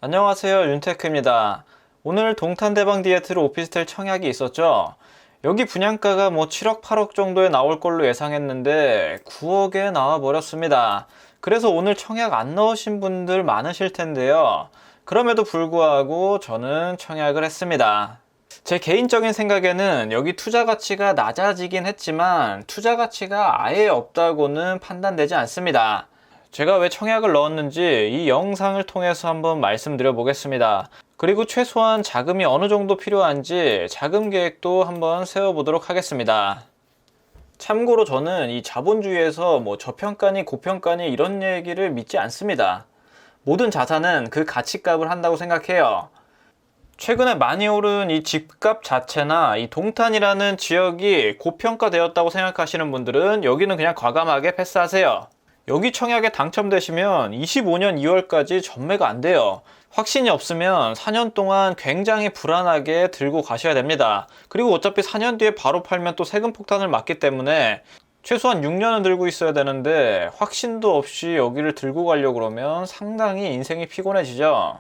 안녕하세요, 윤테크입니다. 오늘 동탄대방디에트로 오피스텔 청약이 있었죠. 여기 분양가가 7억 8억 정도에 나올 걸로 예상했는데 9억에 나와 버렸습니다. 그래서 오늘 청약 안 넣으신 분들 많으실 텐데요. 그럼에도 불구하고 저는 청약을 했습니다. 제 개인적인 생각에는 여기 투자 가치가 낮아지긴 했지만 투자 가치가 아예 없다고는 판단되지 않습니다. 제가 왜 청약을 넣었는지 이 영상을 통해서 한번 말씀드려 보겠습니다. 그리고 최소한 자금이 어느 정도 필요한지 자금 계획도 한번 세워보도록 하겠습니다. 참고로 저는 이 자본주의에서 저평가니 고평가니 이런 얘기를 믿지 않습니다. 모든 자산은 그 가치값을 한다고 생각해요. 최근에 많이 오른 이 집값 자체나 이 동탄이라는 지역이 고평가되었다고 생각하시는 분들은 여기는 그냥 과감하게 패스하세요. 여기 청약에 당첨되시면 25년 2월까지 전매가 안 돼요. 확신이 없으면 4년 동안 굉장히 불안하게 들고 가셔야 됩니다. 그리고 어차피 4년 뒤에 바로 팔면 또 세금 폭탄을 맞기 때문에 최소한 6년은 들고 있어야 되는데 확신도 없이 여기를 들고 가려고 그러면 상당히 인생이 피곤해지죠.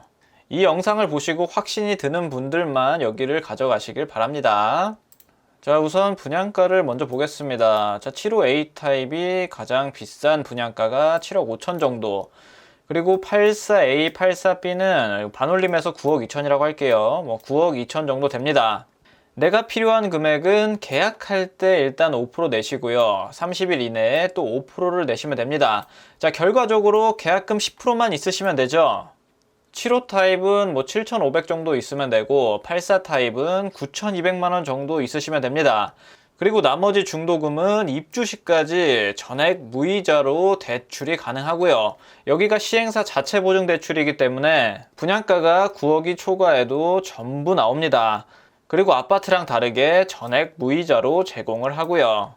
이 영상을 보시고 확신이 드는 분들만 여기를 가져가시길 바랍니다. 자, 우선 분양가를 먼저 보겠습니다. 자, 75A 타입이 가장 비싼 분양가가 7억 5천 정도. 그리고 84A, 84B는 반올림해서 9억 2천이라고 할게요. 9억 2천 정도 됩니다. 내가 필요한 금액은 계약할 때 일단 5% 내시고요. 30일 이내에 또 5%를 내시면 됩니다. 자, 결과적으로 계약금 10%만 있으시면 되죠. 75 타입은 7,500 정도 있으면 되고 84 타입은 9,200만원 정도 있으시면 됩니다. 그리고 나머지 중도금은 입주 시까지 전액 무이자로 대출이 가능하고요. 여기가 시행사 자체 보증 대출이기 때문에 분양가가 9억이 초과해도 전부 나옵니다. 그리고 아파트랑 다르게 전액 무이자로 제공을 하고요.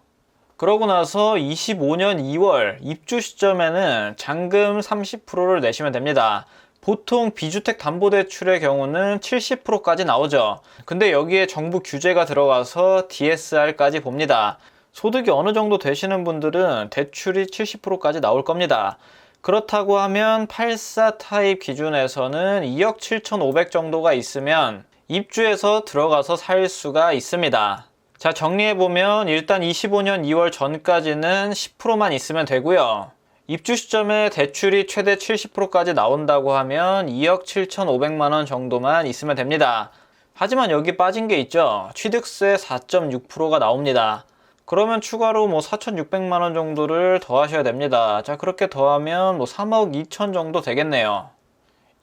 그러고 나서 25년 2월 입주 시점에는 잔금 30%를 내시면 됩니다. 보통 비주택 담보대출의 경우는 70%까지 나오죠. 근데 여기에 정부 규제가 들어가서 DSR까지 봅니다. 소득이 어느 정도 되시는 분들은 대출이 70%까지 나올 겁니다. 그렇다고 하면 84 타입 기준에서는 2억 7,500 정도가 있으면 입주해서 들어가서 살 수가 있습니다. 자, 정리해보면 일단 25년 2월 전까지는 10%만 있으면 되고요. 입주 시점에 대출이 최대 70%까지 나온다고 하면 2억 7,500만원 정도만 있으면 됩니다. 하지만 여기 빠진 게 있죠. 취득세 4.6%가 나옵니다. 그러면 추가로 4,600만원 정도를 더하셔야 됩니다. 자, 그렇게 더하면 3억 2천 정도 되겠네요.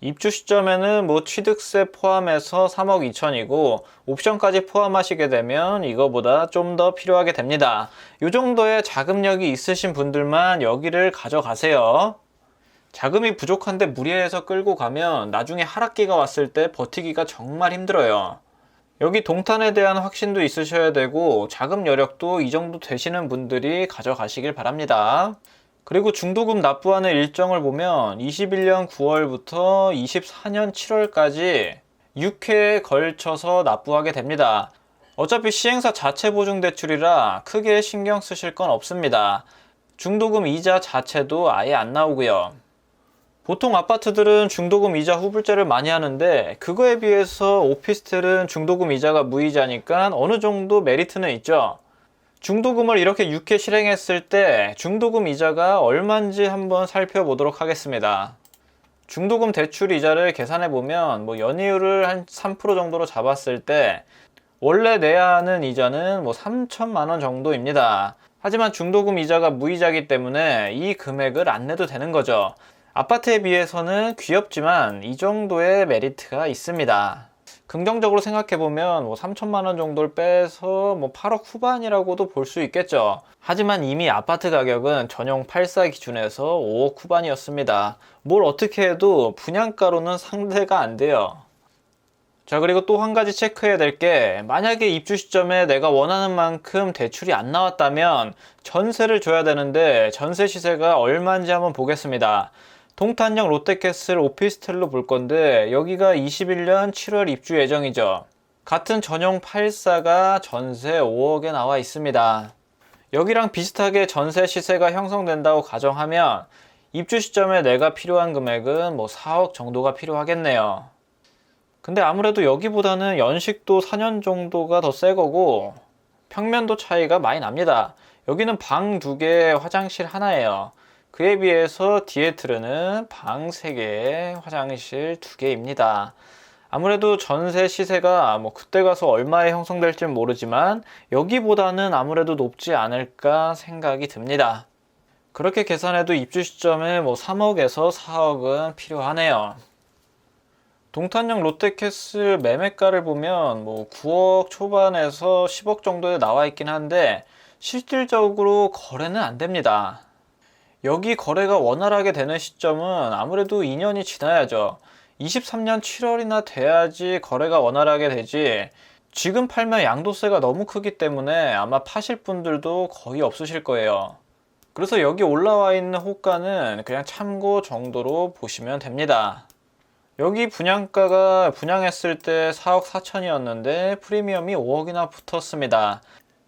입주 시점에는 취득세 포함해서 3억 2천이고 옵션까지 포함하시게 되면 이거보다 좀 더 필요하게 됩니다. 이 정도의 자금력이 있으신 분들만 여기를 가져가세요. 자금이 부족한데 무리해서 끌고 가면 나중에 하락기가 왔을 때 버티기가 정말 힘들어요. 여기 동탄에 대한 확신도 있으셔야 되고 자금 여력도 이 정도 되시는 분들이 가져가시길 바랍니다. 그리고 중도금 납부하는 일정을 보면 21년 9월부터 24년 7월까지 6회에 걸쳐서 납부하게 됩니다. 어차피 시행사 자체 보증 대출이라 크게 신경 쓰실 건 없습니다. 중도금 이자 자체도 아예 안 나오고요. 보통 아파트들은 중도금 이자 후불제를 많이 하는데 그거에 비해서 오피스텔은 중도금 이자가 무이자니까 어느 정도 메리트는 있죠. 중도금을 이렇게 6회 실행했을 때 중도금 이자가 얼마인지 한번 살펴보도록 하겠습니다. 중도금 대출 이자를 계산해보면 연이율을 한 3% 정도로 잡았을 때 원래 내야 하는 이자는 3천만원 정도입니다. 하지만 중도금 이자가 무이자이기 때문에 이 금액을 안 내도 되는 거죠. 아파트에 비해서는 귀엽지만 이 정도의 메리트가 있습니다. 긍정적으로 생각해보면 3천만원 정도를 빼서 8억 후반이라고도 볼 수 있겠죠. 하지만 이미 아파트 가격은 전용 84 기준에서 5억 후반이었습니다. 뭘 어떻게 해도 분양가로는 상대가 안 돼요. 자, 그리고 또 한 가지 체크해야 될 게 만약에 입주 시점에 내가 원하는 만큼 대출이 안 나왔다면 전세를 줘야 되는데 전세 시세가 얼마인지 한번 보겠습니다. 동탄역 롯데캐슬 오피스텔로 볼 건데 여기가 21년 7월 입주 예정이죠. 같은 전용 84가 전세 5억에 나와 있습니다. 여기랑 비슷하게 전세 시세가 형성된다고 가정하면 입주 시점에 내가 필요한 금액은 뭐 4억 정도가 필요하겠네요. 근데 아무래도 여기보다는 연식도 4년 정도가 더 새 거고 평면도 차이가 많이 납니다. 여기는 방 2개, 화장실 하나예요. 그에 비해서 디에트르는 방 3개, 화장실 2개입니다. 아무래도 전세 시세가 뭐 그때 가서 얼마에 형성될지 모르지만 여기보다는 아무래도 높지 않을까 생각이 듭니다. 그렇게 계산해도 입주 시점에 뭐 3억에서 4억은 필요하네요. 동탄역 롯데캐슬 매매가를 보면 뭐 9억 초반에서 10억 정도에 나와 있긴 한데 실질적으로 거래는 안 됩니다. 여기 거래가 원활하게 되는 시점은 아무래도 2년이 지나야죠. 23년 7월이나 돼야지 거래가 원활하게 되지, 지금 팔면 양도세가 너무 크기 때문에 아마 파실 분들도 거의 없으실 거예요. 그래서 여기 올라와 있는 호가는 그냥 참고 정도로 보시면 됩니다. 여기 분양가가 분양했을 때 4억 4천이었는데 프리미엄이 5억이나 붙었습니다.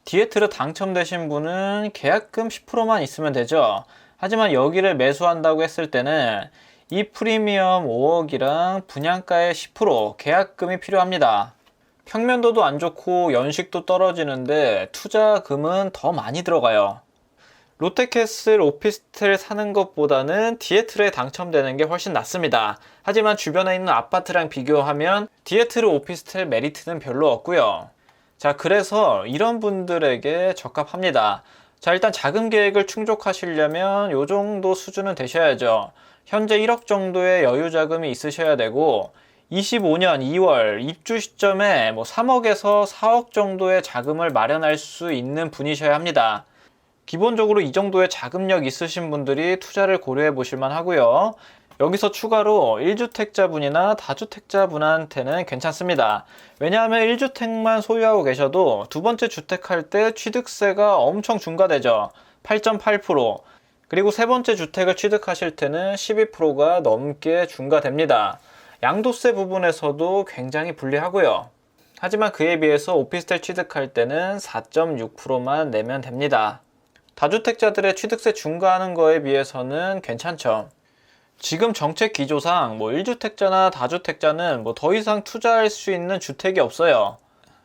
디에트르 당첨되신 분은 계약금 10%만 있으면 되죠. 하지만 여기를 매수한다고 했을 때는 이 프리미엄 5억이랑 분양가의 10% 계약금이 필요합니다. 평면도도 안 좋고 연식도 떨어지는데 투자금은 더 많이 들어가요. 롯데캐슬 오피스텔 사는 것보다는 디에트르에 당첨되는 게 훨씬 낫습니다. 하지만 주변에 있는 아파트랑 비교하면 디에트르 오피스텔 메리트는 별로 없고요. 자, 그래서 이런 분들에게 적합합니다. 자, 일단 자금 계획을 충족하시려면 요 정도 수준은 되셔야죠. 현재 1억 정도의 여유 자금이 있으셔야 되고 25년 2월 입주 시점에 뭐 3억에서 4억 정도의 자금을 마련할 수 있는 분이셔야 합니다. 기본적으로 이 정도의 자금력 있으신 분들이 투자를 고려해 보실만 하고요. 여기서 추가로 1주택자분이나 다주택자분한테는 괜찮습니다. 왜냐하면 1주택만 소유하고 계셔도 두 번째 주택할 때 취득세가 엄청 중과되죠. 8.8%. 그리고 세 번째 주택을 취득하실 때는 12%가 넘게 중과됩니다. 양도세 부분에서도 굉장히 불리하고요. 하지만 그에 비해서 오피스텔 취득할 때는 4.6%만 내면 됩니다. 다주택자들의 취득세 중과하는 거에 비해서는 괜찮죠. 지금 정책 기조상 뭐 1주택자나 다주택자는 뭐 더 이상 투자할 수 있는 주택이 없어요.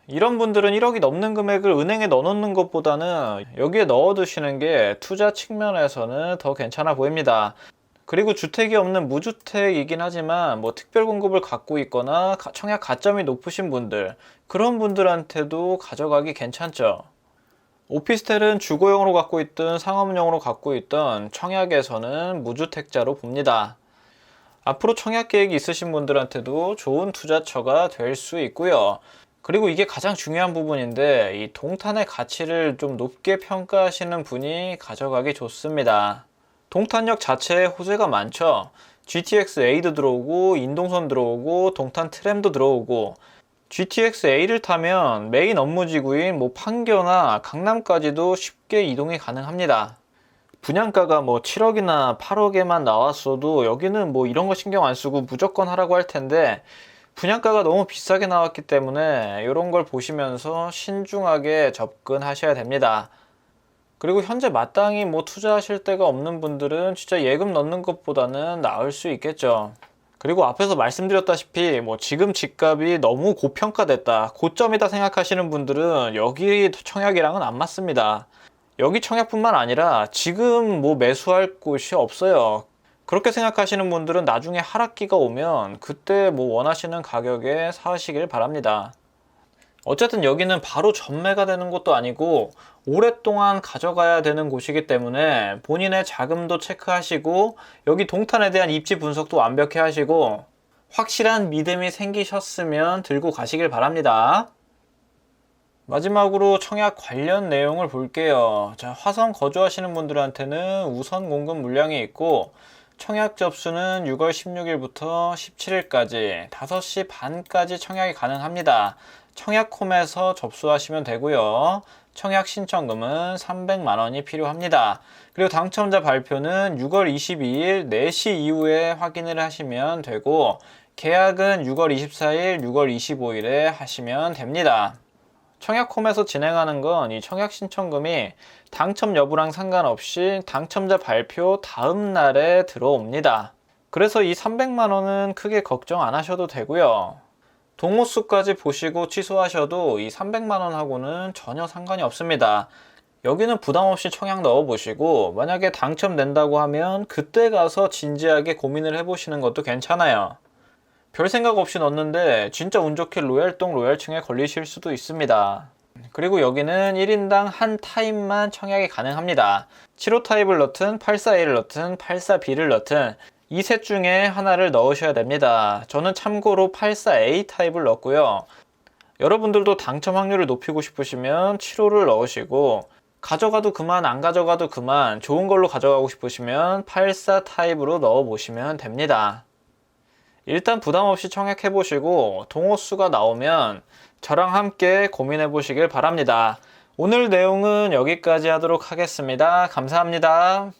이런 분들은 1억이 넘는 금액을 은행에 넣어놓는 것보다는 여기에 넣어두시는 게 투자 측면에서는 더 괜찮아 보입니다. 그리고 주택이 없는 무주택이긴 하지만 뭐 특별 공급을 갖고 있거나 청약 가점이 높으신 분들, 그런 분들한테도 가져가기 괜찮죠. 오피스텔은 주거용으로 갖고 있든 상업용으로 갖고 있든 청약에서는 무주택자로 봅니다. 앞으로 청약 계획이 있으신 분들한테도 좋은 투자처가 될 수 있고요. 그리고 이게 가장 중요한 부분인데 이 동탄의 가치를 좀 높게 평가하시는 분이 가져가기 좋습니다. 동탄역 자체에 호재가 많죠. GTX-A도 들어오고 인동선 들어오고 동탄 트램도 들어오고, GTX-A를 타면 메인 업무지구인 뭐 판교나 강남까지도 쉽게 이동이 가능합니다. 분양가가 뭐 7억이나 8억에만 나왔어도 여기는 뭐 이런 거 신경 안 쓰고 무조건 하라고 할 텐데 분양가가 너무 비싸게 나왔기 때문에 이런 걸 보시면서 신중하게 접근하셔야 됩니다. 그리고 현재 마땅히 뭐 투자하실 데가 없는 분들은 진짜 예금 넣는 것보다는 나을 수 있겠죠. 그리고 앞에서 말씀드렸다시피 뭐 지금 집값이 너무 고평가됐다, 고점이다 생각하시는 분들은 여기 청약이랑은 안 맞습니다. 여기 청약뿐만 아니라 지금 뭐 매수할 곳이 없어요. 그렇게 생각하시는 분들은 나중에 하락기가 오면 그때 뭐 원하시는 가격에 사시길 바랍니다. 어쨌든 여기는 바로 전매가 되는 것도 아니고 오랫동안 가져가야 되는 곳이기 때문에 본인의 자금도 체크하시고 여기 동탄에 대한 입지 분석도 완벽히 하시고 확실한 믿음이 생기셨으면 들고 가시길 바랍니다. 마지막으로 청약 관련 내용을 볼게요. 자, 화성 거주하시는 분들한테는 우선 공급 물량이 있고 청약 접수는 6월 16일부터 17일까지 5시 반까지 청약이 가능합니다. 청약홈에서 접수하시면 되고요. 청약 신청금은 300만 원이 필요합니다. 그리고 당첨자 발표는 6월 22일 4시 이후에 확인을 하시면 되고 계약은 6월 24일, 6월 25일에 하시면 됩니다. 청약홈에서 진행하는 건 이 청약 신청금이 당첨 여부랑 상관없이 당첨자 발표 다음 날에 들어옵니다. 그래서 이 300만 원은 크게 걱정 안 하셔도 되고요. 동호수까지 보시고 취소하셔도 이 300만 원하고는 전혀 상관이 없습니다. 여기는 부담 없이 청약 넣어보시고 만약에 당첨된다고 하면 그때 가서 진지하게 고민을 해보시는 것도 괜찮아요. 별 생각 없이 넣었는데 진짜 운 좋게 로얄동 로얄층에 걸리실 수도 있습니다. 그리고 여기는 1인당 한 타입만 청약이 가능합니다. 75 타입을 넣든 84A를 넣든 84B를 넣든 이 셋 중에 하나를 넣으셔야 됩니다. 저는 참고로 84A 타입을 넣었고요. 여러분들도 당첨 확률을 높이고 싶으시면 75를 넣으시고 가져가도 그만 안 가져가도 그만 좋은 걸로 가져가고 싶으시면 84 타입으로 넣어보시면 됩니다. 일단 부담 없이 청약해 보시고 동호수가 나오면 저랑 함께 고민해 보시길 바랍니다. 오늘 내용은 여기까지 하도록 하겠습니다. 감사합니다.